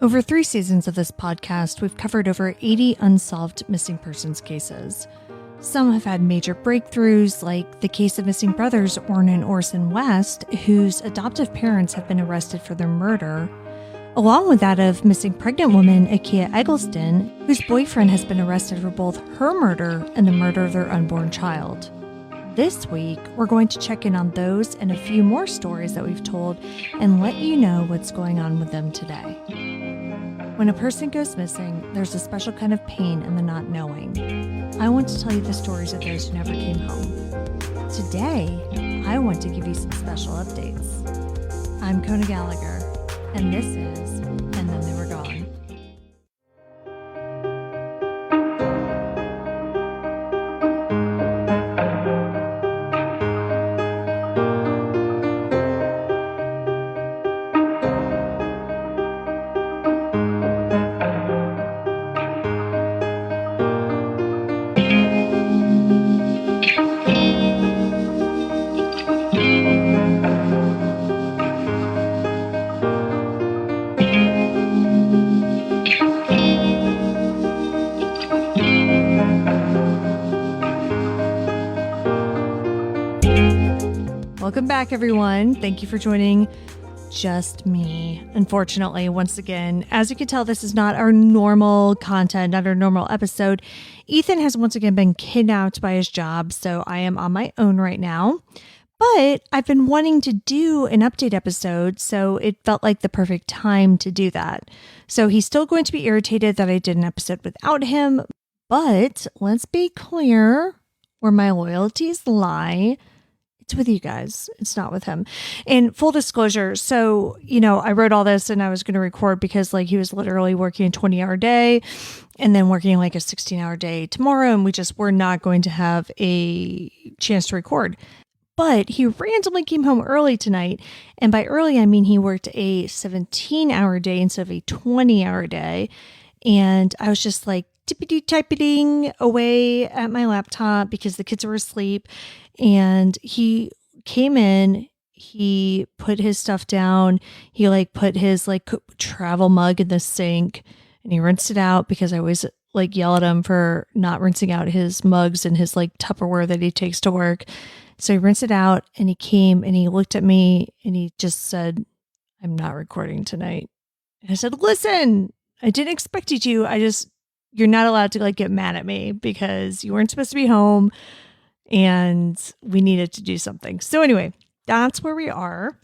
Over 3 seasons of this podcast, we've covered over 80 unsolved missing persons cases. Some have had major breakthroughs, like the case of missing brothers Orrin and Orson West, whose adoptive parents have been arrested for their murder, along with that of missing pregnant woman Akia Eggleston, whose boyfriend has been arrested for both her murder and the murder of their unborn child. This week, we're going to check in on those and a few more stories that we've told and let you know what's going on with them today. When a person goes missing, there's a special kind of pain in the not knowing. I want to tell you the stories of those who never came home. Today, I want to give you some special updates. I'm Kona Gallagher, and this is And Then They Were Gone. Welcome back, everyone. Thank you for joining just me. Unfortunately, once again, as you can tell, this is not our normal content, not our normal episode. Ethan has once again been kidnapped by his job, so I am on my own right now. But I've been wanting to do an update episode, so it felt like the perfect time to do that. So he's still going to be irritated that I did an episode without him, but let's be clear where my loyalties lie. It's with you guys. It's not with him. And full disclosure, so, I wrote all this and I was going to record because he was literally working a 20-hour day and then working a 16-hour day tomorrow. And we just were not going to have a chance to record. But he randomly came home early tonight. And by early, I mean he worked a 17-hour day instead of a 20-hour day. And I was just tippity-typing away at my laptop because the kids were asleep. And he came in, he put his stuff down, he put his travel mug in the sink and he rinsed it out because I always yell at him for not rinsing out his mugs and his Tupperware that he takes to work. So he rinsed it out and he came and he looked at me and he just said, "I'm not recording tonight." And I said, "Listen, I didn't expect you to. You're not allowed to get mad at me because you weren't supposed to be home. And we needed to do something." So anyway, that's where we are.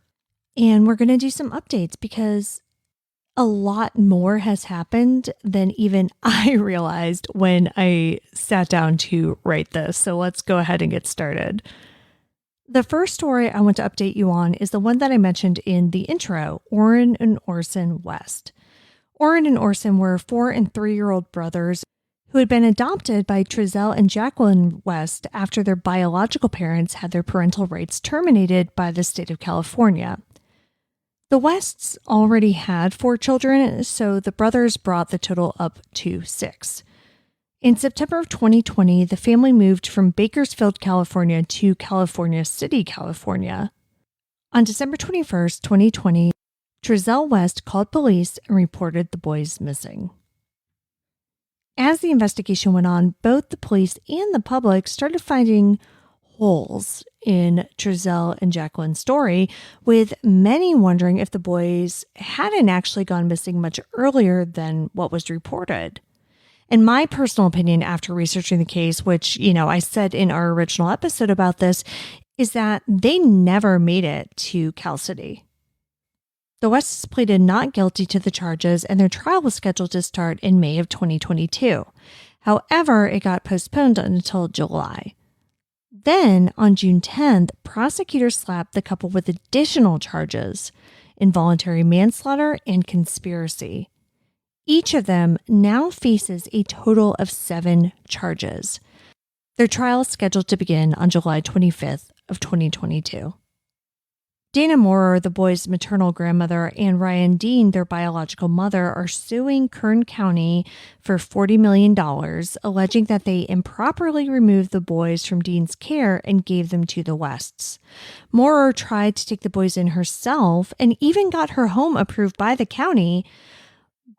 And we're going to do some updates because a lot more has happened than even I realized when I sat down to write this. So let's go ahead and get started. The first story I want to update you on is the one that I mentioned in the intro, Orrin and Orson West. Orrin and Orson were 4 and 3-year-old brothers who had been adopted by Trezell and Jacqueline West after their biological parents had their parental rights terminated by the state of California. The Wests already had 4 children, so the brothers brought the total up to 6. In September of 2020, the family moved from Bakersfield, California to California City, California. On December 21st, 2020, Trezell West called police and reported the boys missing. As the investigation went on, both the police and the public started finding holes in Trezell and Jacqueline's story, with many wondering if the boys hadn't actually gone missing much earlier than what was reported. In my personal opinion, after researching the case, which, I said in our original episode about this, is that they never made it to Cal City. The Wests pleaded not guilty to the charges, and their trial was scheduled to start in May of 2022. However, it got postponed until July. Then, on June 10th, prosecutors slapped the couple with additional charges: involuntary manslaughter and conspiracy. Each of them now faces a total of 7 charges. Their trial is scheduled to begin on July 25th of 2022. Dana Moorer, the boys' maternal grandmother, and Ryan Dean, their biological mother, are suing Kern County for $40 million, alleging that they improperly removed the boys from Dean's care and gave them to the Wests. Moorer tried to take the boys in herself and even got her home approved by the county,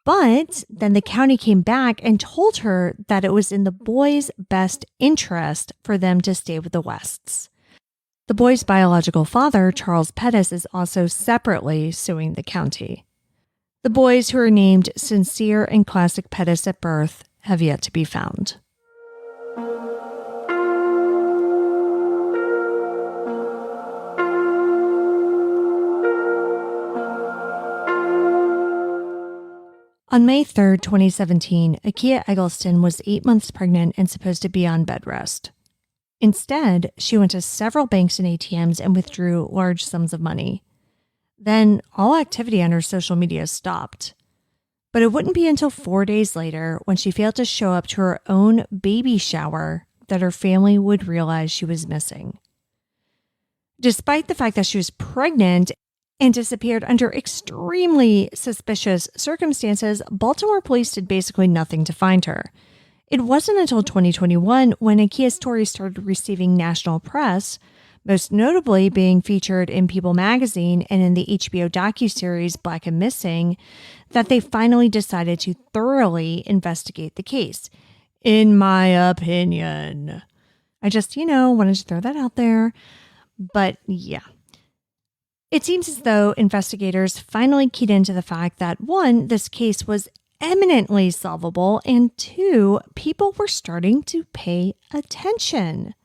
But then the county came back and told her that it was in the boys' best interest for them to stay with the Wests. The boy's biological father, Charles Pettis, is also separately suing the county. The boys, who are named Sincere and Classic Pettis at birth, have yet to be found. On May 3rd, 2017, Akia Eggleston was 8 months pregnant and supposed to be on bed rest. Instead, she went to several banks and ATMs and withdrew large sums of money. Then all activity on her social media stopped. But it wouldn't be until 4 days later, when she failed to show up to her own baby shower, that her family would realize she was missing. Despite the fact that she was pregnant and disappeared under extremely suspicious circumstances, Baltimore police did basically nothing to find her. It wasn't until 2021 when Akia's story started receiving national press, most notably being featured in People magazine and in the HBO docuseries Black and Missing, that they finally decided to thoroughly investigate the case. In my opinion. I just, wanted to throw that out there. But yeah. It seems as though investigators finally keyed into the fact that, 1, this case was eminently solvable, and 2, people were starting to pay attention.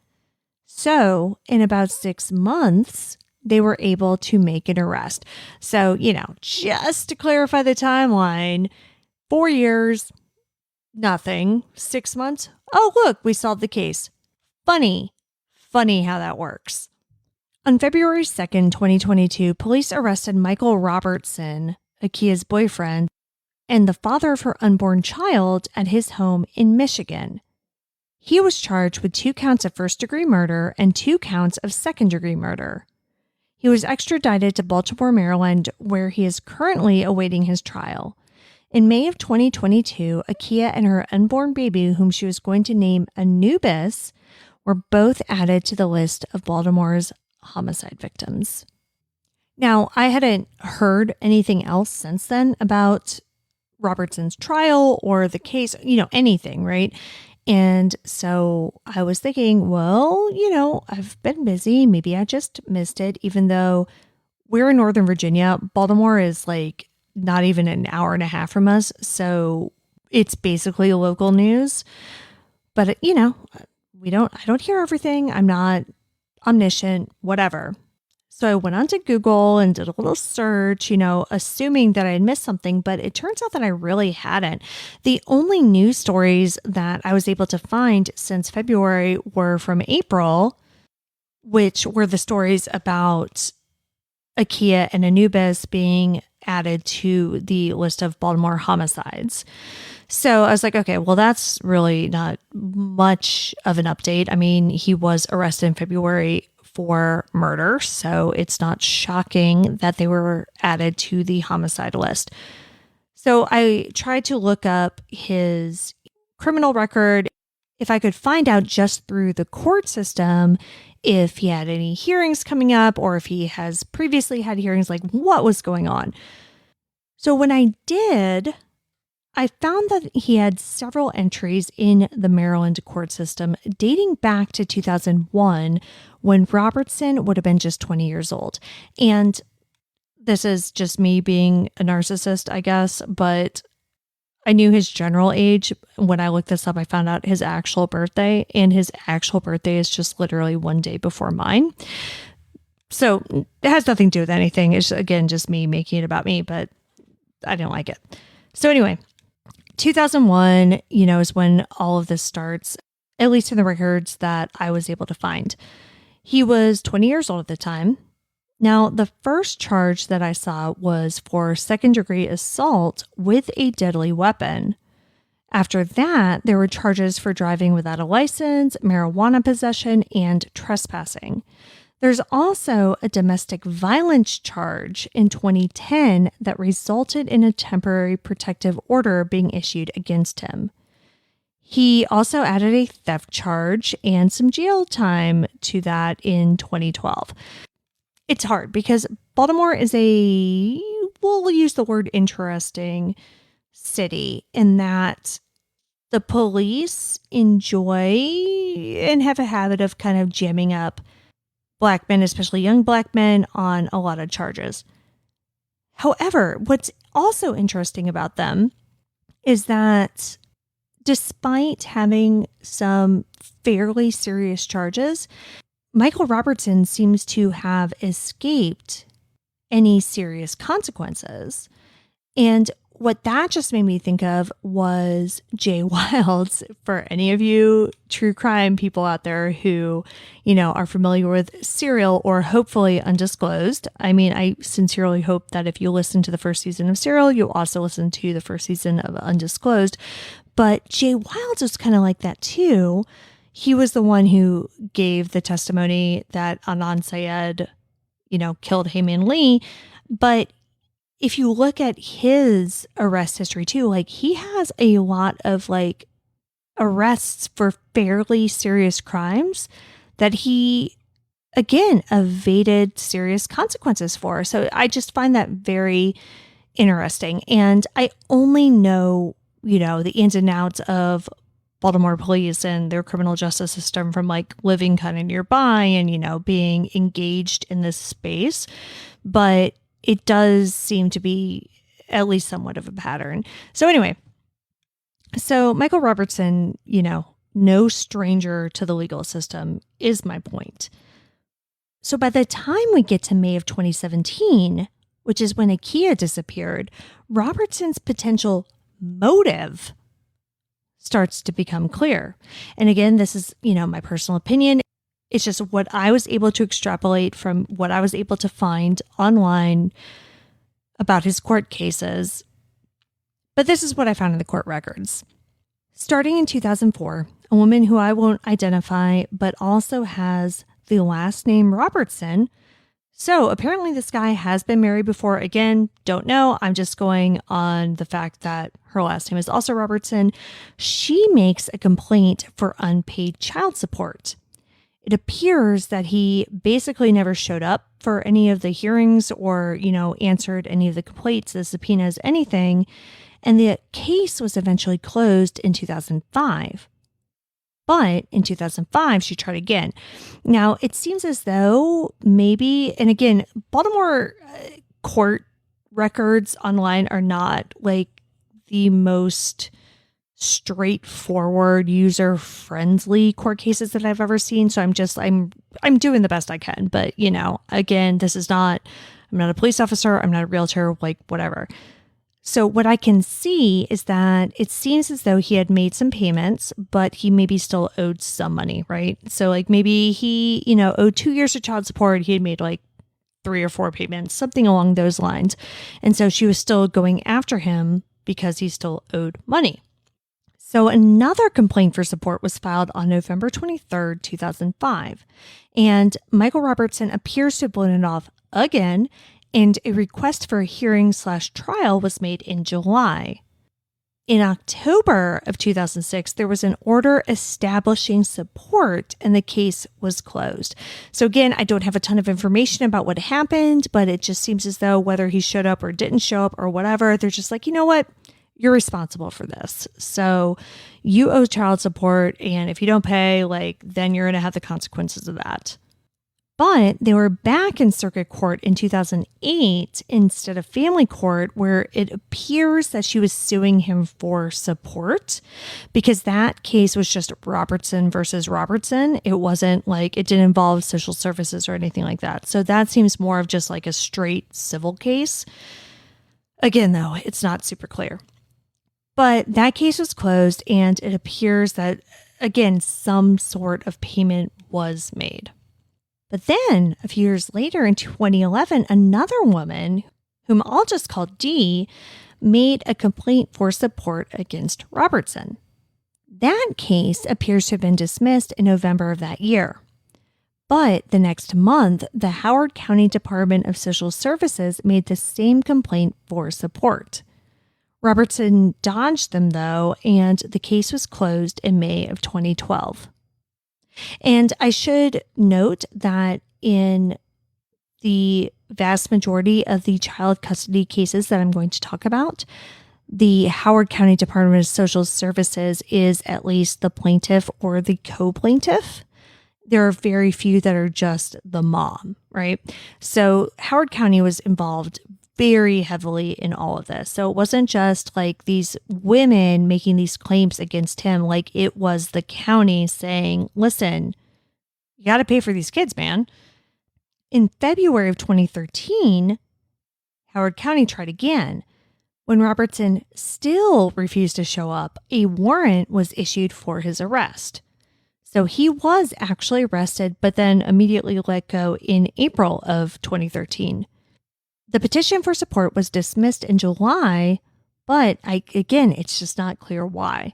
So, in about 6 months, they were able to make an arrest. So, just to clarify the timeline, 4 years, nothing. 6 months, oh, look, we solved the case. Funny how that works. On February 2nd, 2022, police arrested Michael Robertson, Akia's boyfriend, and the father of her unborn child at his home in Michigan. He was charged with 2 counts of first-degree murder and 2 counts of second-degree murder. He was extradited to Baltimore, Maryland, where he is currently awaiting his trial. In May of 2022, Akia and her unborn baby, whom she was going to name Anubis, were both added to the list of Baltimore's homicide victims. Now, I hadn't heard anything else since then about Robertson's trial or the case, anything, right? And so I was thinking, well, I've been busy. Maybe I just missed it, even though we're in Northern Virginia. Baltimore is like not even an hour and a half from us. So it's basically local news. But, I don't hear everything. I'm not omniscient, whatever. So I went onto Google and did a little search, assuming that I had missed something, but it turns out that I really hadn't. The only news stories that I was able to find since February were from April, which were the stories about Akia and Anubis being added to the list of Baltimore homicides. So I was like, okay, well, that's really not much of an update. I mean, he was arrested in February for murder, so it's not shocking that they were added to the homicide list. So I tried to look up his criminal record, if I could find out just through the court system if he had any hearings coming up or if he has previously had hearings, like what was going on. So when I did, I found that he had several entries in the Maryland court system dating back to 2001 when Robertson would have been just 20 years old. And this is just me being a narcissist, I guess, but I knew his general age. When I looked this up, I found out his actual birthday, and his actual birthday is just literally one day before mine. So it has nothing to do with anything. It's, again, just me making it about me, but I didn't like it. So anyway, 2001, is when all of this starts, at least in the records that I was able to find. He was 20 years old at the time. Now, the first charge that I saw was for second-degree assault with a deadly weapon. After that, there were charges for driving without a license, marijuana possession, and trespassing. There's also a domestic violence charge in 2010 that resulted in a temporary protective order being issued against him. He also added a theft charge and some jail time to that in 2012. It's hard because Baltimore is we'll use the word interesting city in that the police enjoy and have a habit of kind of jamming up Black men, especially young Black men, on a lot of charges. However, what's also interesting about them is that despite having some fairly serious charges, Michael Robertson seems to have escaped any serious consequences. And what that just made me think of was Jay Wilds. For any of you true crime people out there who, are familiar with Serial or hopefully Undisclosed. I mean, I sincerely hope that if you listen to the first season of Serial, you'll also listen to the first season of Undisclosed. But Jay Wilds was kind of like that too. He was the one who gave the testimony that Adnan Syed, killed Heyman Lee. But if you look at his arrest history too, he has a lot of arrests for fairly serious crimes that he, again, evaded serious consequences for. So I just find that very interesting. And I only know, the ins and outs of Baltimore police and their criminal justice system from living kind of nearby and, being engaged in this space. But it does seem to be at least somewhat of a pattern. So anyway, Michael Robertson, no stranger to the legal system is my point. So by the time we get to May of 2017, which is when Akia disappeared, Robertson's potential motive starts to become clear. And again, this is, my personal opinion. It's just what I was able to extrapolate from what I was able to find online about his court cases. But this is what I found in the court records. Starting in 2004, a woman who I won't identify, but also has the last name Robertson. So apparently this guy has been married before. Again, don't know. I'm just going on the fact that her last name is also Robertson. She makes a complaint for unpaid child support. It appears that he basically never showed up for any of the hearings or, answered any of the complaints, the subpoenas, anything. And the case was eventually closed in 2005. But in 2005, she tried again. Now, it seems as though maybe, and again, Baltimore court records online are not the most straightforward, user-friendly court cases that I've ever seen. So I'm doing the best I can. But, again, I'm not a police officer. I'm not a realtor, whatever. So what I can see is that it seems as though he had made some payments, but he maybe still owed some money, right? So maybe he, owed 2 years of child support. He had made 3 or 4 payments, something along those lines. And so she was still going after him because he still owed money. So another complaint for support was filed on November 23rd, 2005. And Michael Robertson appears to have blown it off again, and a request for a hearing/trial was made in July. In October of 2006, there was an order establishing support and the case was closed. So again, I don't have a ton of information about what happened, but it just seems as though whether he showed up or didn't show up or whatever, they're just you know what? You're responsible for this. So you owe child support. And if you don't pay, then you're going to have the consequences of that. But they were back in circuit court in 2008 instead of family court, where it appears that she was suing him for support because that case was just Robertson versus Robertson. It wasn't it didn't involve social services or anything like that. So that seems more of just a straight civil case. Again, though, it's not super clear. But that case was closed and it appears that, again, some sort of payment was made. But then a few years later in 2011, another woman, whom I'll just call Dee, made a complaint for support against Robertson. That case appears to have been dismissed in November of that year. But the next month, the Howard County Department of Social Services made the same complaint for support. Robertson dodged them, though, and the case was closed in May of 2012. And I should note that in the vast majority of the child custody cases that I'm going to talk about, the Howard County Department of Social Services is at least the plaintiff or the co-plaintiff. There are very few that are just the mom, right? So Howard County was involved very heavily in all of this. So it wasn't just like these women making these claims against him. Like it was the county saying, listen, you got to pay for these kids, man. In February of 2013, Howard County tried again. When Robertson still refused to show up, a warrant was issued for his arrest. So he was actually arrested, but then immediately let go in April of 2013. The petition for support was dismissed in July, but again, it's just not clear why.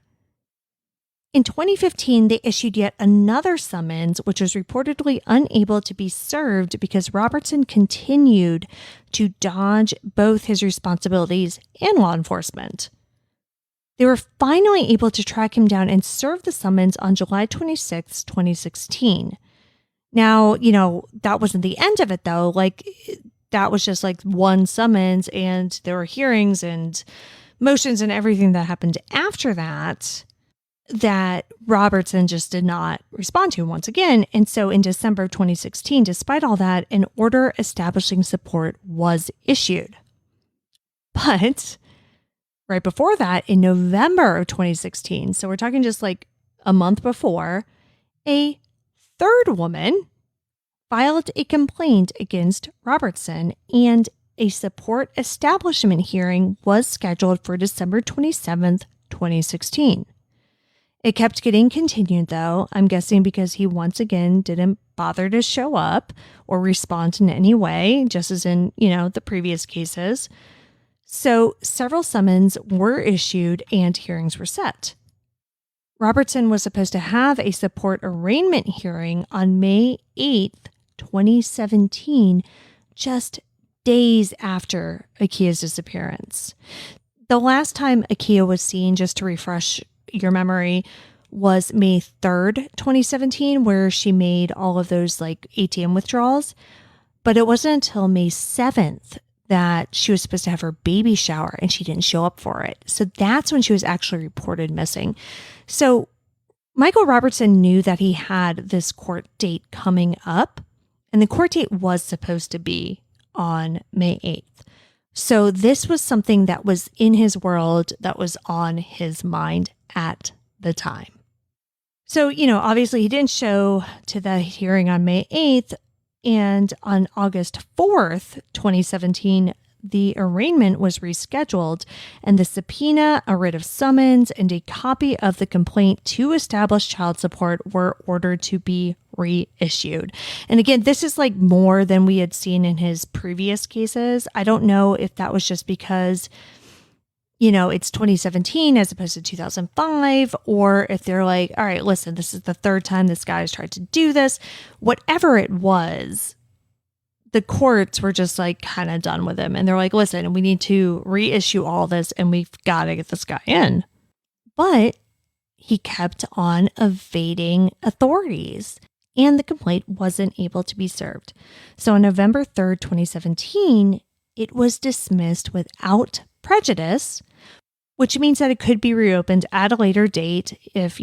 In 2015, they issued yet another summons, which was reportedly unable to be served because Robertson continued to dodge both his responsibilities and law enforcement. They were finally able to track him down and serve the summons on July 26, 2016. Now, that wasn't the end of it, though. That was just like one summons, and there were hearings and motions and everything that happened after that Robertson just did not respond to once again. And so in December of 2016, despite all that, an order establishing support was issued. But right before that, in November of 2016, so we're talking just like a month before, a third woman filed a complaint against Robertson, and a support establishment hearing was scheduled for December 27th, 2016. It kept getting continued, though, I'm guessing because he once again didn't bother to show up or respond in any way, just as in, the previous cases. So several summons were issued and hearings were set. Robertson was supposed to have a support arraignment hearing on May 8th, 2017, just days after Akia's disappearance. The last time Akia was seen, just to refresh your memory, was May 3rd, 2017, where she made all of those like ATM withdrawals. But it wasn't until May 7th that she was supposed to have her baby shower and she didn't show up for it. So that's when she was actually reported missing. So Michael Robertson knew that he had this court date coming up, and the court date was supposed to be on May 8th. So this was something that was in his world, that was on his mind at the time. So, obviously he didn't show to the hearing on May 8th, and on August 4th, 2017, the arraignment was rescheduled, and the subpoena, a writ of summons, and a copy of the complaint to establish child support were ordered to be reissued. And again, this is like more than we had seen in his previous cases. I don't know if that was just because, it's 2017 as opposed to 2005, or if they're like, all right, listen, this is the third time this guy has tried to do this. Whatever it was, the courts were just like kind of done with him. And they're like, listen, we need to reissue all this and we've got to get this guy in. But he kept on evading authorities, and the complaint wasn't able to be served. So on November 3rd, 2017, it was dismissed without prejudice, which means that it could be reopened at a later date if,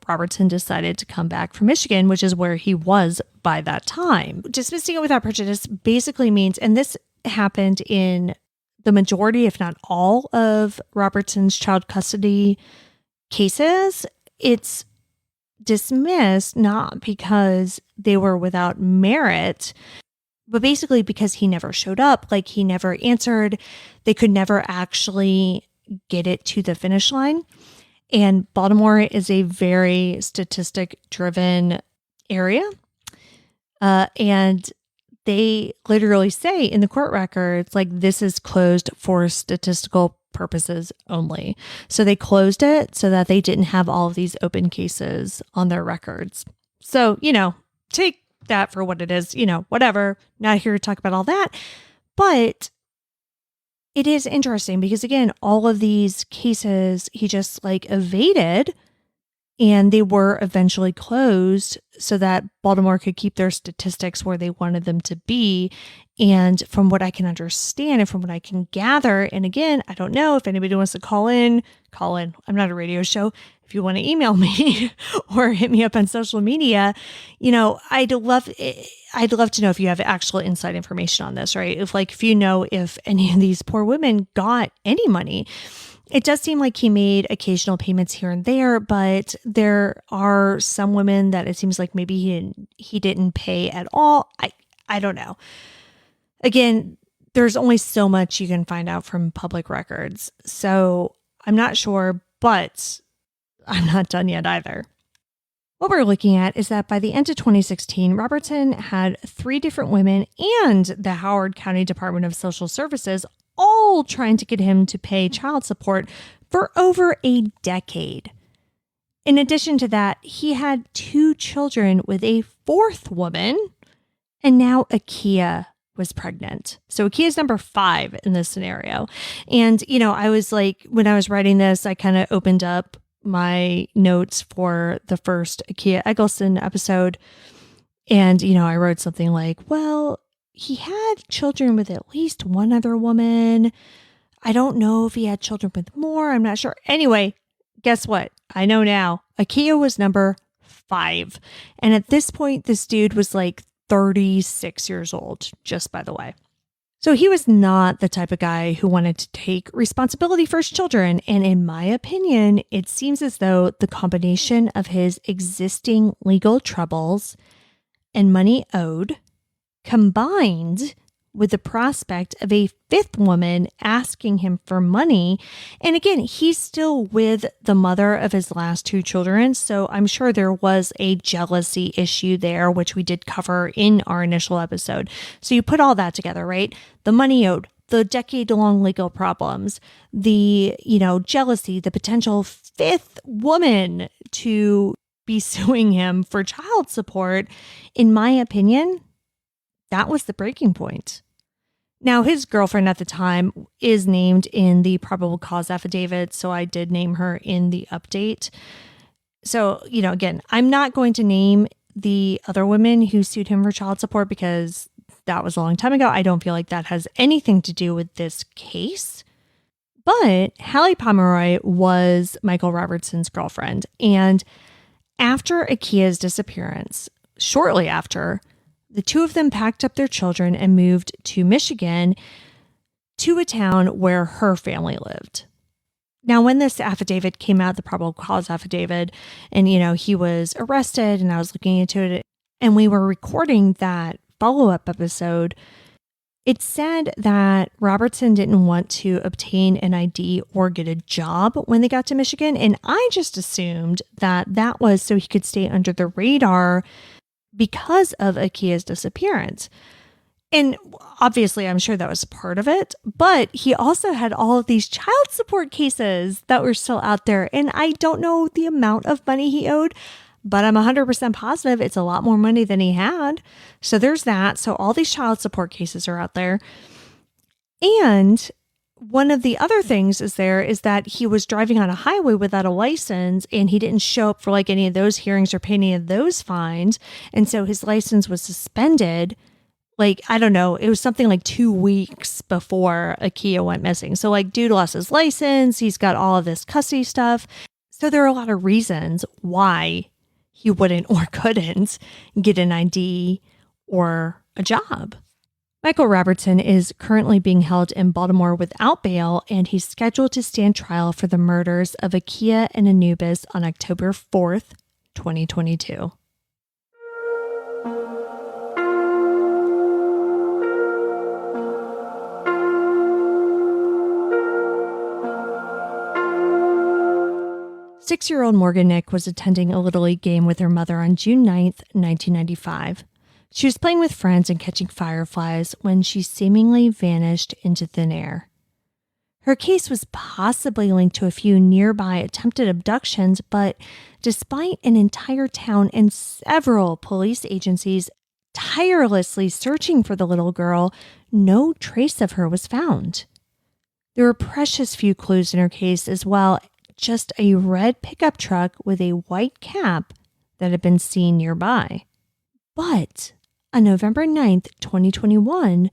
Robertson decided to come back from Michigan, which is where he was by that time. Dismissing it without prejudice basically means, and this happened in the majority, if not all, of Robertson's child custody cases, it's dismissed not because they were without merit, but basically because he never showed up, like he never answered. They could never actually get it to the finish line. And Baltimore is a very statistic-driven area. And they literally say in the court records, like, this is closed for statistical purposes only. So they closed it so that they didn't have all of these open cases on their records. So, take that for what it is, whatever. Not here to talk about all that. But it is interesting because, again, all of these cases he just like evaded And they were eventually closed so that Baltimore could keep their statistics where they wanted them to be. And from what I can understand and from what I can gather, and again, I don't know if anybody wants to call in. I'm not a radio show. If you want to email me or hit me up on social media, I'd love to know if you have actual inside information on this, right? If you know if any of these poor women got any money. It does seem like he made occasional payments here and there, but there are some women that it seems like maybe he didn't pay at all. I don't know. Again, there's only so much you can find out from public records. So I'm not sure, but I'm not done yet either. What we're looking at is that by the end of 2016, Robertson had 3 different women and the Howard County Department of Social Services all trying to get him to pay child support for over a decade. In addition to that, he had 2 children with a 4th woman, and now Akia was pregnant. So Akia's number 5 in this scenario. And, I was like, when I was writing this, I kind of opened up my notes for the first Akia Eggleston episode. And, I wrote something like, well, he had children with at least one other woman. I don't know if he had children with more. I'm not sure. Anyway, guess what? I know now. Akia was number 5. And at this point, this dude was like 36 years old, just by the way. So he was not the type of guy who wanted to take responsibility for his children. And in my opinion, it seems as though the combination of his existing legal troubles and money owed, combined with the prospect of a 5th woman asking him for money. And again, he's still with the mother of his last 2 children. So I'm sure there was a jealousy issue there, which we did cover in our initial episode. So you put all that together, right? The money owed, the decade-long legal problems, the, jealousy, the potential 5th woman to be suing him for child support. In my opinion, that was the breaking point. Now, his girlfriend at the time is named in the probable cause affidavit, so I did name her in the update. So, again, I'm not going to name the other women who sued him for child support because that was a long time ago. I don't feel like that has anything to do with this case. But Hallie Pomeroy was Michael Robertson's girlfriend. And after Akia's disappearance, shortly after, the 2 of them packed up their children and moved to Michigan, to a town where her family lived. Now, when this affidavit came out, the probable cause affidavit, and, he was arrested and I was looking into it and we were recording that follow-up episode, it said that Robertson didn't want to obtain an ID or get a job when they got to Michigan. And I just assumed that that was so he could stay under the radar because of Akia's disappearance. And obviously, I'm sure that was part of it, but he also had all of these child support cases that were still out there. And I don't know the amount of money he owed, but I'm 100% positive it's a lot more money than he had. So there's that. So all these child support cases are out there. And one of the other things is that he was driving on a highway without a license and he didn't show up for like any of those hearings or pay any of those fines. And so his license was suspended. Like, I don't know, it was something like 2 weeks before Akia went missing. So like dude lost his license. He's got all of this custody stuff. So there are a lot of reasons why he wouldn't or couldn't get an ID or a job. Michael Robertson is currently being held in Baltimore without bail, and he's scheduled to stand trial for the murders of Akia and Anubis on October 4th, 2022. Six-year-old Morgan Nick was attending a Little League game with her mother on June 9th, 1995. She was playing with friends and catching fireflies when she seemingly vanished into thin air. Her case was possibly linked to a few nearby attempted abductions, but despite an entire town and several police agencies tirelessly searching for the little girl, no trace of her was found. There were precious few clues in her case as well, just a red pickup truck with a white cap that had been seen nearby. But on November 9th, 2021,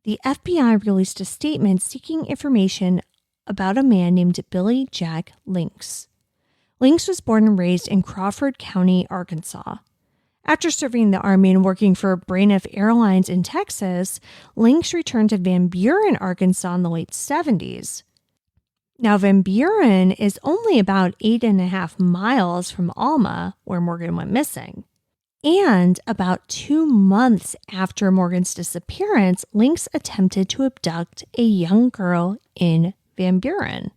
the FBI released a statement seeking information about a man named Billy Jack Links. Links was born and raised in Crawford County, Arkansas. After serving in the Army and working for Braniff Airlines in Texas, Links returned to Van Buren, Arkansas in the late 70s. Now, Van Buren is only about 8.5 miles from Alma, where Morgan went missing. And about 2 months after Morgan's disappearance, Links attempted to abduct a young girl in Van Buren.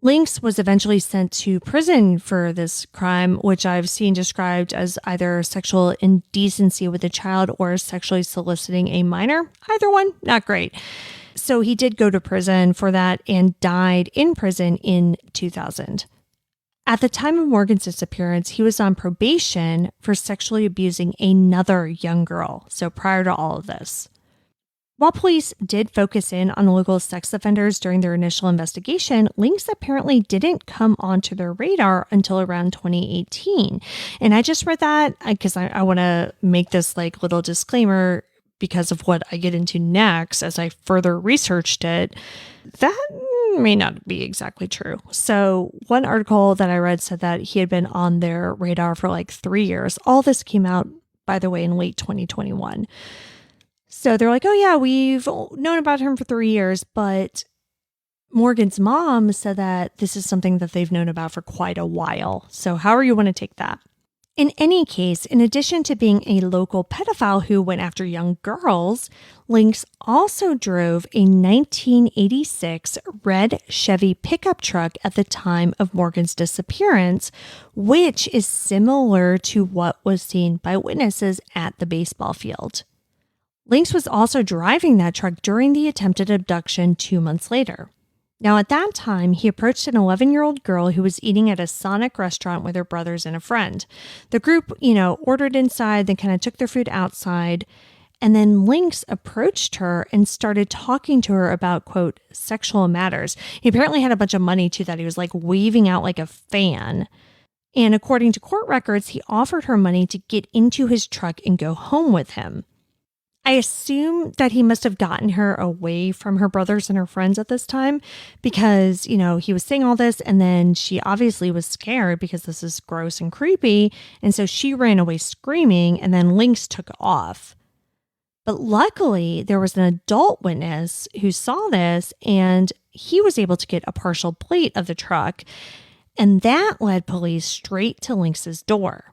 Links was eventually sent to prison for this crime, which I've seen described as either sexual indecency with a child or sexually soliciting a minor. Either one, not great. So he did go to prison for that and died in prison in 2000. At the time of Morgan's disappearance, he was on probation for sexually abusing another young girl. So prior to all of this. While police did focus in on local sex offenders during their initial investigation, Links apparently didn't come onto their radar until around 2018. And I just read that because I want to make this like little disclaimer because of what I get into next as I further researched it. That may not be exactly true. So one article that I read said that he had been on their radar for like 3 years. All this came out, by the way, in late 2021. So they're like, oh yeah, we've known about him for 3 years, but Morgan's mom said that this is something that they've known about for quite a while. So however you want to take that. In any case, in addition to being a local pedophile who went after young girls, Links also drove a 1986 red Chevy pickup truck at the time of Morgan's disappearance, which is similar to what was seen by witnesses at the baseball field. Links was also driving that truck during the attempted abduction 2 months later. Now, at that time, he approached an 11-year-old girl who was eating at a Sonic restaurant with her brothers and a friend. The group, ordered inside, then kind of took their food outside, and then Links approached her and started talking to her about, quote, sexual matters. He apparently had a bunch of money, too, that he was like waving out like a fan. And according to court records, he offered her money to get into his truck and go home with him. I assume that he must have gotten her away from her brothers and her friends at this time because, he was saying all this and then she obviously was scared because this is gross and creepy. And so she ran away screaming and then Links took off. But luckily, there was an adult witness who saw this and he was able to get a partial plate of the truck. And that led police straight to Links's door.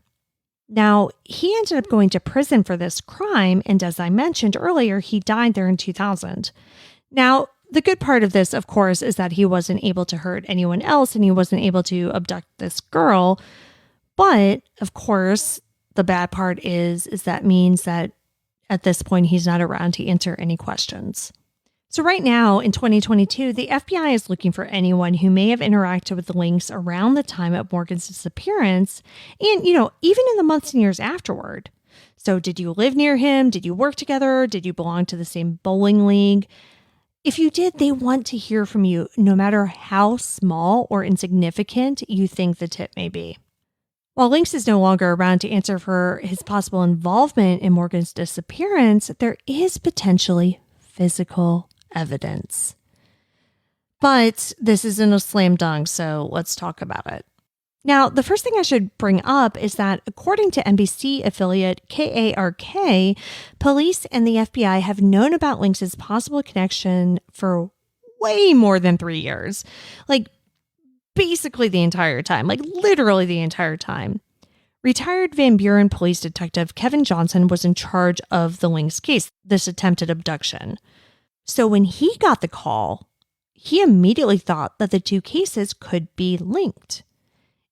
Now, he ended up going to prison for this crime, and as I mentioned earlier, he died there in 2000. Now, the good part of this, of course, is that he wasn't able to hurt anyone else, and he wasn't able to abduct this girl. But, of course, the bad part is that means that at this point, he's not around to answer any questions. So right now, in 2022, the FBI is looking for anyone who may have interacted with the Links around the time of Morgan's disappearance and, even in the months and years afterward. So did you live near him? Did you work together? Did you belong to the same bowling league? If you did, they want to hear from you, no matter how small or insignificant you think the tip may be. While Links is no longer around to answer for his possible involvement in Morgan's disappearance, there is potentially physical evidence. But this isn't a slam dunk, so let's talk about it. Now, the first thing I should bring up is that according to NBC affiliate KARK, police and the FBI have known about Links's possible connection for way more than 3 years. Like, basically the entire time. Like, literally the entire time. Retired Van Buren police detective Kevin Johnson was in charge of the Links case, this attempted abduction. So when he got the call, he immediately thought that the two cases could be linked.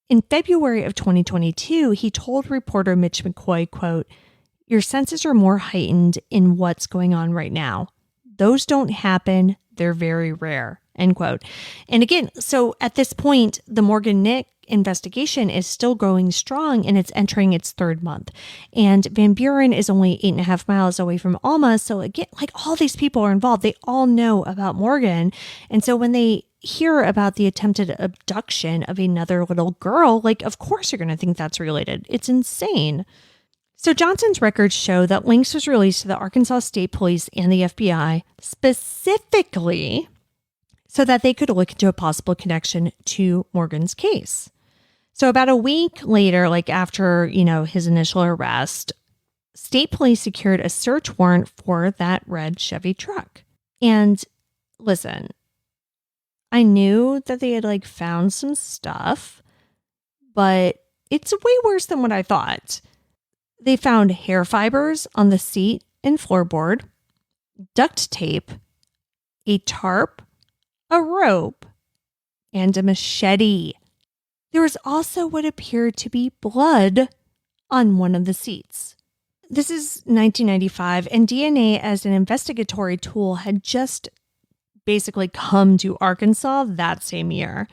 In February of 2022, he told reporter Mitch McCoy, quote, "Your senses are more heightened in what's going on right now. Those don't happen. They're very rare," end quote. And again, so at this point, the Morgan Nick investigation is still going strong and it's entering its 3rd month. And Van Buren is only 8.5 miles away from Alma. So again, like all these people are involved. They all know about Morgan. And so when they hear about the attempted abduction of another little girl, like, of course you're going to think that's related. It's insane. So Johnson's records show that Links was released to the Arkansas State Police and the FBI specifically so that they could look into a possible connection to Morgan's case. So about a week later, like after, his initial arrest, state police secured a search warrant for that red Chevy truck. And listen, I knew that they had found some stuff, but it's way worse than what I thought. They found hair fibers on the seat and floorboard, duct tape, a tarp, a rope, and a machete. There was also what appeared to be blood on one of the seats. This is 1995, and DNA as an investigatory tool had just basically come to Arkansas that same year.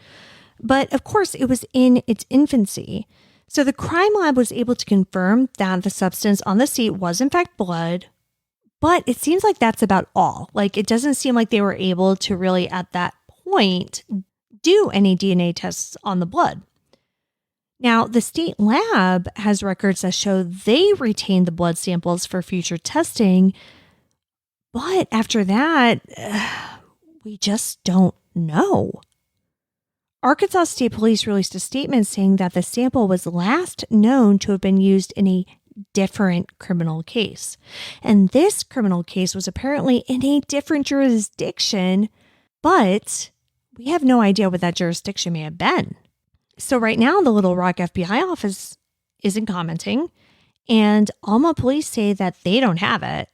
But of course, it was in its infancy. So the crime lab was able to confirm that the substance on the seat was in fact blood, but it seems like that's about all. It doesn't seem like they were able to really at that point do any DNA tests on the blood. Now, the state lab has records that show they retained the blood samples for future testing, but after that, we just don't know. Arkansas State Police released a statement saying that the sample was last known to have been used in a different criminal case. And this criminal case was apparently in a different jurisdiction, but we have no idea what that jurisdiction may have been. So right now, the Little Rock FBI office isn't commenting, and Alma police say that they don't have it.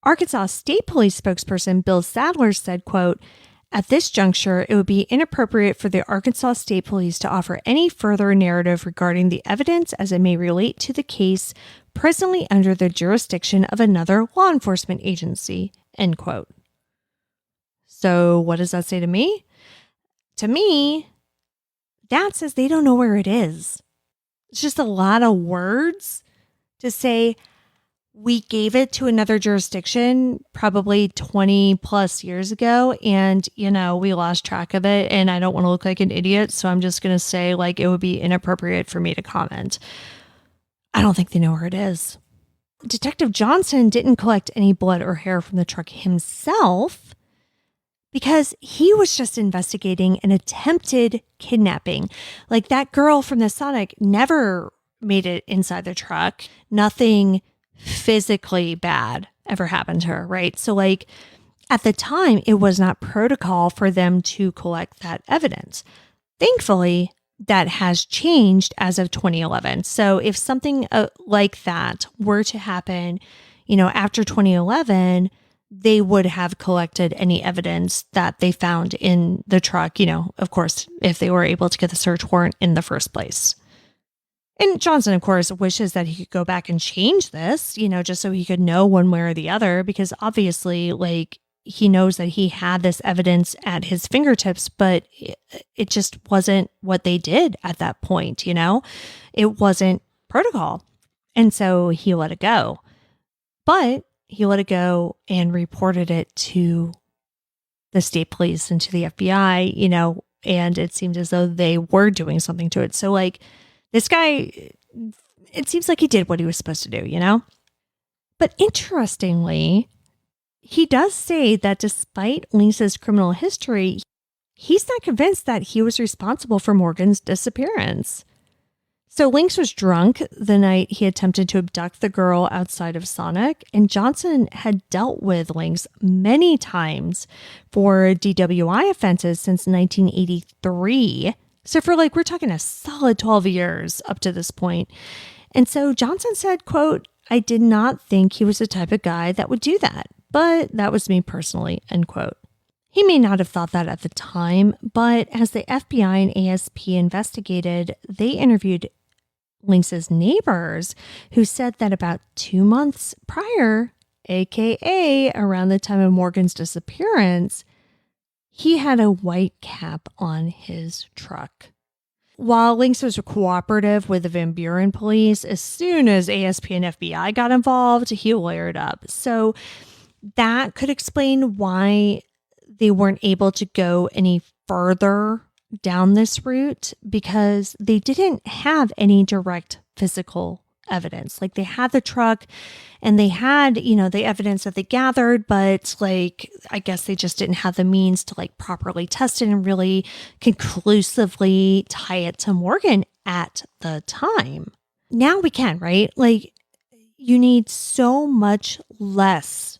Arkansas State Police spokesperson Bill Sadler said, quote, "At this juncture, it would be inappropriate for the Arkansas State Police to offer any further narrative regarding the evidence as it may relate to the case presently under the jurisdiction of another law enforcement agency," end quote. So what does that say to me? To me, that says they don't know where it is. It's just a lot of words to say, we gave it to another jurisdiction probably 20 plus years ago, and, we lost track of it, and I don't want to look like an idiot, so I'm just going to say, it would be inappropriate for me to comment. I don't think they know where it is. Detective Johnson didn't collect any blood or hair from the truck himself because he was just investigating an attempted kidnapping. That girl from the Sonic never made it inside the truck. Nothing physically bad ever happened to her, right? So at the time, it was not protocol for them to collect that evidence. Thankfully, that has changed as of 2011. So if something like that were to happen, after 2011, they would have collected any evidence that they found in the truck, of course, if they were able to get the search warrant in the first place. And Johnson, of course, wishes that he could go back and change this, just so he could know one way or the other, because obviously, he knows that he had this evidence at his fingertips, but it just wasn't what they did at that point, It wasn't protocol. And so he let it go. But he let it go and reported it to the state police and to the FBI, and it seemed as though they were doing something to it. So this guy, it seems like he did what he was supposed to do, But interestingly, he does say that despite Lisa's criminal history, he's not convinced that he was responsible for Morgan's disappearance. So Links was drunk the night he attempted to abduct the girl outside of Sonic, and Johnson had dealt with Links many times for DWI offenses since 1983. So for we're talking a solid 12 years up to this point. And so Johnson said, quote, "I did not think he was the type of guy that would do that, but that was me personally," end quote. He may not have thought that at the time, but as the FBI and ASP investigated, they interviewed Links's neighbors who said that about 2 months prior, aka around the time of Morgan's disappearance, he had a white cap on his truck. While Links was cooperative with the Van Buren police, as soon as ASP and FBI got involved, he layered up. So that could explain why they weren't able to go any further down this route because they didn't have any direct physical evidence. Like they had the truck and they had, the evidence that they gathered, but like, I guess they just didn't have the means to like properly test it and really conclusively tie it to Morgan at the time. Now we can, right? Like you need so much less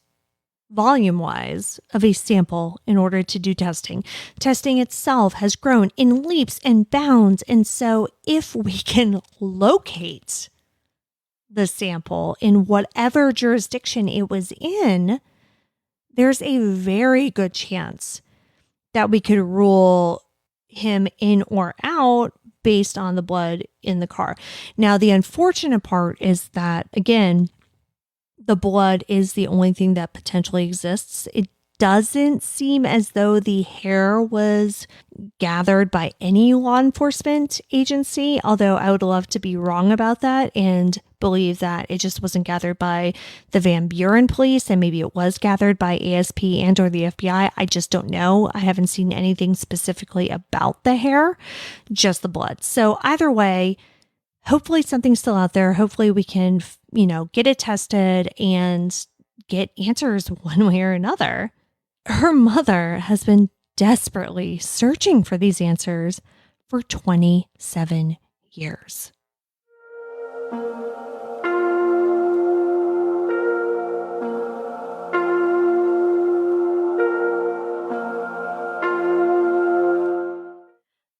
volume-wise of a sample in order to do testing. Testing itself has grown in leaps and bounds. And so if we can locate the sample in whatever jurisdiction it was in, there's a very good chance that we could rule him in or out based on the blood in the car. Now, the unfortunate part is that, again, the blood is the only thing that potentially exists. It doesn't seem as though the hair was gathered by any law enforcement agency, although I would love to be wrong about that and believe that it just wasn't gathered by the Van Buren police and maybe it was gathered by ASP and or the FBI. I just don't know. I haven't seen anything specifically about the hair, just the blood. So either way, hopefully something's still out there. Hopefully we can, get it tested and get answers one way or another. Her mother has been desperately searching for these answers for 27 years.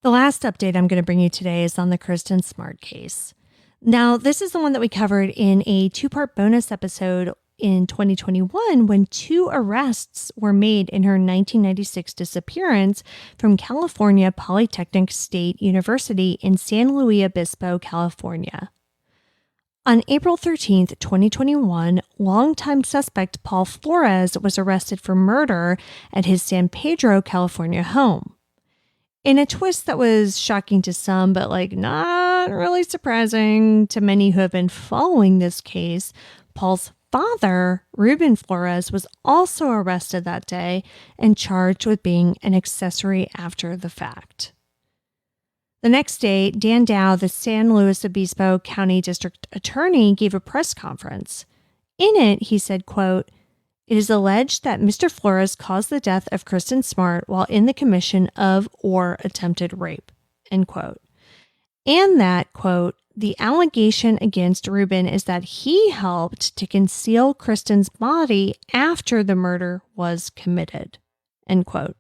The last update I'm going to bring you today is on the Kristin Smart case. Now, this is the one that we covered in a 2-part bonus episode in 2021 when 2 arrests were made in her 1996 disappearance from California Polytechnic State University in San Luis Obispo, California. On April 13th, 2021, longtime suspect Paul Flores was arrested for murder at his San Pedro, California home. In a twist that was shocking to some, but not really surprising to many who have been following this case, Paul's father, Ruben Flores, was also arrested that day and charged with being an accessory after the fact. The next day, Dan Dow, the San Luis Obispo County District Attorney, gave a press conference. In it, he said, quote, "It is alleged that Mr. Flores caused the death of Kristin Smart while in the commission of or attempted rape," end quote. And that, quote, "The allegation against Ruben is that he helped to conceal Kristin's body after the murder was committed," end quote.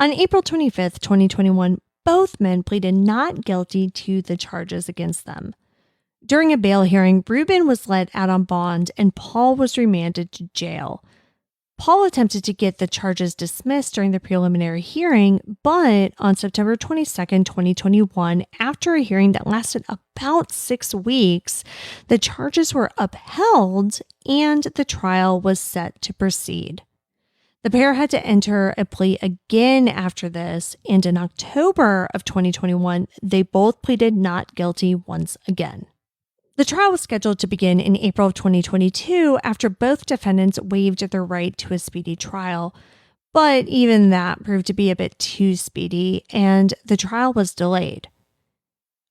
On April 25th, 2021, both men pleaded not guilty to the charges against them. During a bail hearing, Ruben was let out on bond and Paul was remanded to jail. Paul attempted to get the charges dismissed during the preliminary hearing, but on September 22nd, 2021, after a hearing that lasted about 6 weeks, the charges were upheld and the trial was set to proceed. The pair had to enter a plea again after this, and in October of 2021, they both pleaded not guilty once again. The trial was scheduled to begin in April of 2022 after both defendants waived their right to a speedy trial, but even that proved to be a bit too speedy, and the trial was delayed.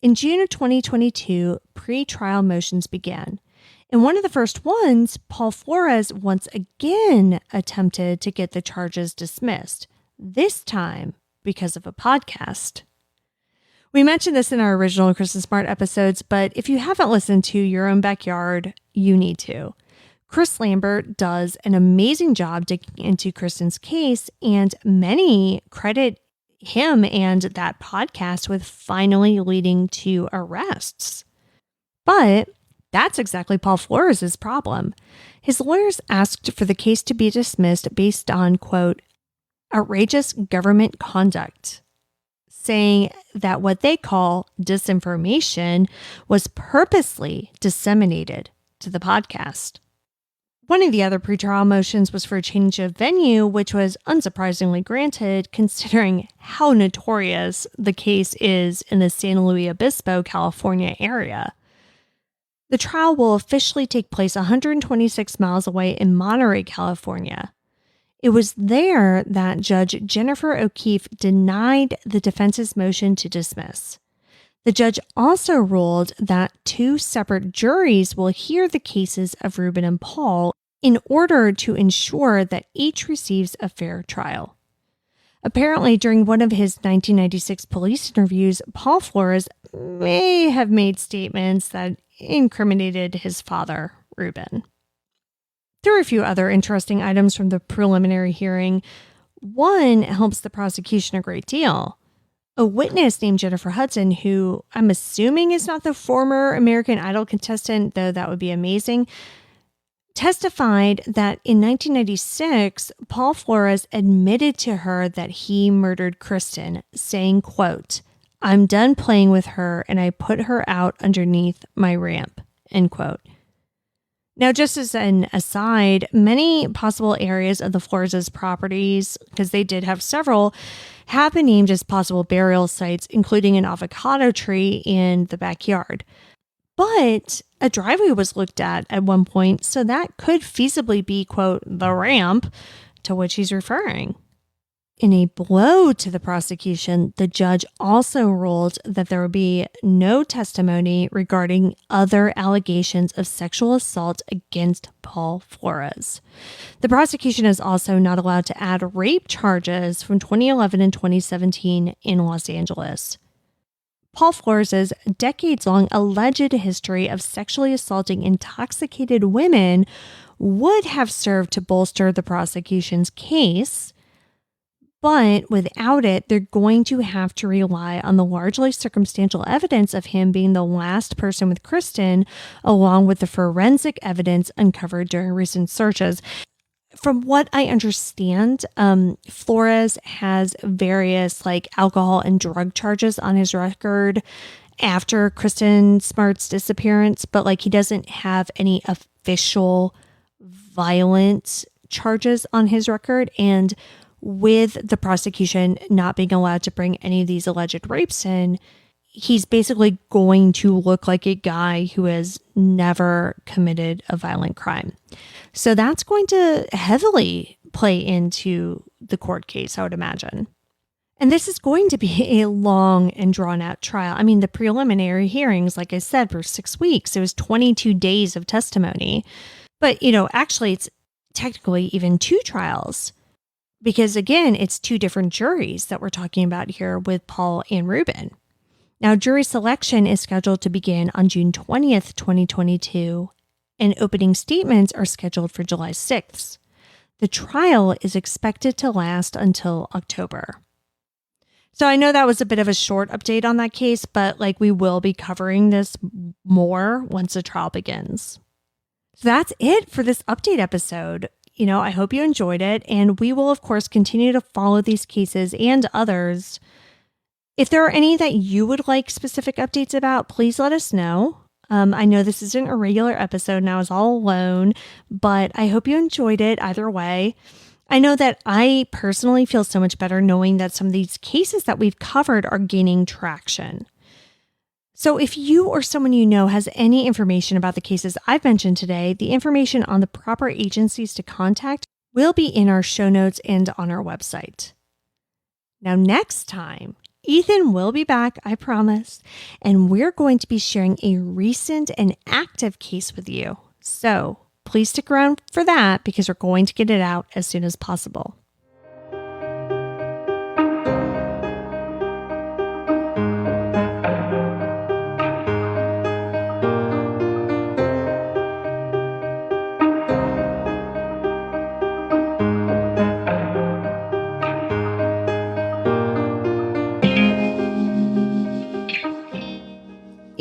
In June of 2022, pre-trial motions began. In one of the first ones, Paul Flores once again attempted to get the charges dismissed, this time because of a podcast. We mentioned this in our original Kristin Smart episodes, but if you haven't listened to Your Own Backyard, you need to. Chris Lambert does an amazing job digging into Kristin's case, and many credit him and that podcast with finally leading to arrests. But that's exactly Paul Flores' problem. His lawyers asked for the case to be dismissed based on, quote, outrageous government conduct, saying that what they call disinformation was purposely disseminated to the podcast. One of the other pretrial motions was for a change of venue, which was unsurprisingly granted considering how notorious the case is in the San Luis Obispo, California area. The trial will officially take place 126 miles away in Monterey, California. It was there that Judge Jennifer O'Keefe denied the defense's motion to dismiss. The judge also ruled that 2 separate juries will hear the cases of Reuben and Paul in order to ensure that each receives a fair trial. Apparently, during one of his 1996 police interviews, Paul Flores may have made statements that incriminated his father, Reuben. There are a few other interesting items from the preliminary hearing. One helps the prosecution a great deal. A witness named Jennifer Hudson, who I'm assuming is not the former American Idol contestant, though that would be amazing, testified that in 1996, Paul Flores admitted to her that he murdered Kristin, saying, quote, "I'm done playing with her and I put her out underneath my ramp," end quote. Now, just as an aside, many possible areas of the Flores' properties, because they did have several, have been named as possible burial sites, including an avocado tree in the backyard. But a driveway was looked at one point, so that could feasibly be, quote, the ramp to which he's referring. In a blow to the prosecution, the judge also ruled that there would be no testimony regarding other allegations of sexual assault against Paul Flores. The prosecution is also not allowed to add rape charges from 2011 and 2017 in Los Angeles. Paul Flores' decades-long alleged history of sexually assaulting intoxicated women would have served to bolster the prosecution's case, but without it, they're going to have to rely on the largely circumstantial evidence of him being the last person with Kristin, along with the forensic evidence uncovered during recent searches. From what I understand, Flores has various alcohol and drug charges on his record after Kristin Smart's disappearance, but he doesn't have any official violent charges on his record. And with the prosecution not being allowed to bring any of these alleged rapes in, he's basically going to look like a guy who has never committed a violent crime. So that's going to heavily play into the court case, I would imagine. And this is going to be a long and drawn out trial. I mean, the preliminary hearings, like I said, were 6 weeks. It was 22 days of testimony. But, actually it's technically even 2 trials. Because again, it's 2 different juries that we're talking about here with Paul and Reuben. Now, jury selection is scheduled to begin on June 20th, 2022, and opening statements are scheduled for July 6th. The trial is expected to last until October. So I know that was a bit of a short update on that case, but we will be covering this more once the trial begins. So that's it for this update episode. I hope you enjoyed it, and we will, of course, continue to follow these cases and others. If there are any that you would like specific updates about, please let us know. I know this isn't a regular episode and I was all alone, but I hope you enjoyed it either way. I know that I personally feel so much better knowing that some of these cases that we've covered are gaining traction. So if you or someone you know has any information about the cases I've mentioned today, the information on the proper agencies to contact will be in our show notes and on our website. Now, next time, Ethan will be back, I promise, and we're going to be sharing a recent and active case with you. So please stick around for that because we're going to get it out as soon as possible.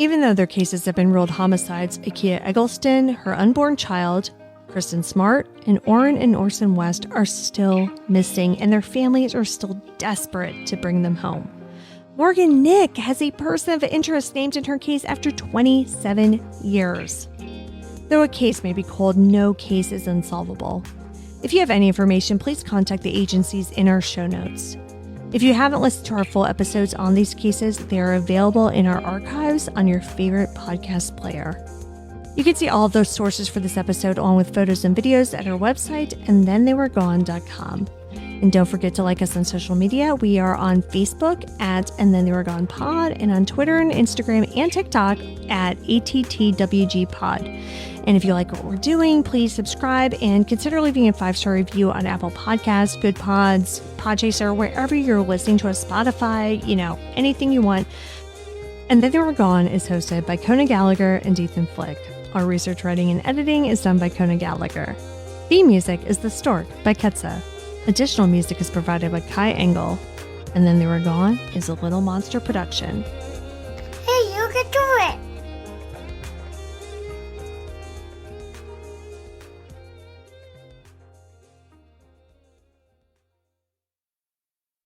Even though their cases have been ruled homicides, Akia Eggleston, her unborn child, Kristin Smart, and Orrin and Orson West are still missing, and their families are still desperate to bring them home. Morgan Nick has a person of interest named in her case after 27 years. Though a case may be cold, no case is unsolvable. If you have any information, please contact the agencies in our show notes. If you haven't listened to our full episodes on these cases, they are available in our archives on your favorite podcast player. You can see all of those sources for this episode along with photos and videos at our website, andthentheywere.gone.com. And don't forget to like us on social media. We are on Facebook at And Then They Were Gone Pod, and on Twitter and Instagram and TikTok at ATTWG Pod. And if you like what we're doing, please subscribe and consider leaving a 5-star review on Apple Podcasts, Good Pods, Podchaser, wherever you're listening to us, Spotify, anything you want. And Then They Were Gone is hosted by Kona Gallagher and Ethan Flick. Our research, writing, and editing is done by Kona Gallagher. Theme music is The Stork by Ketsa. Additional music is provided by Kai Engel. And Then They Were Gone is a Little Monster production.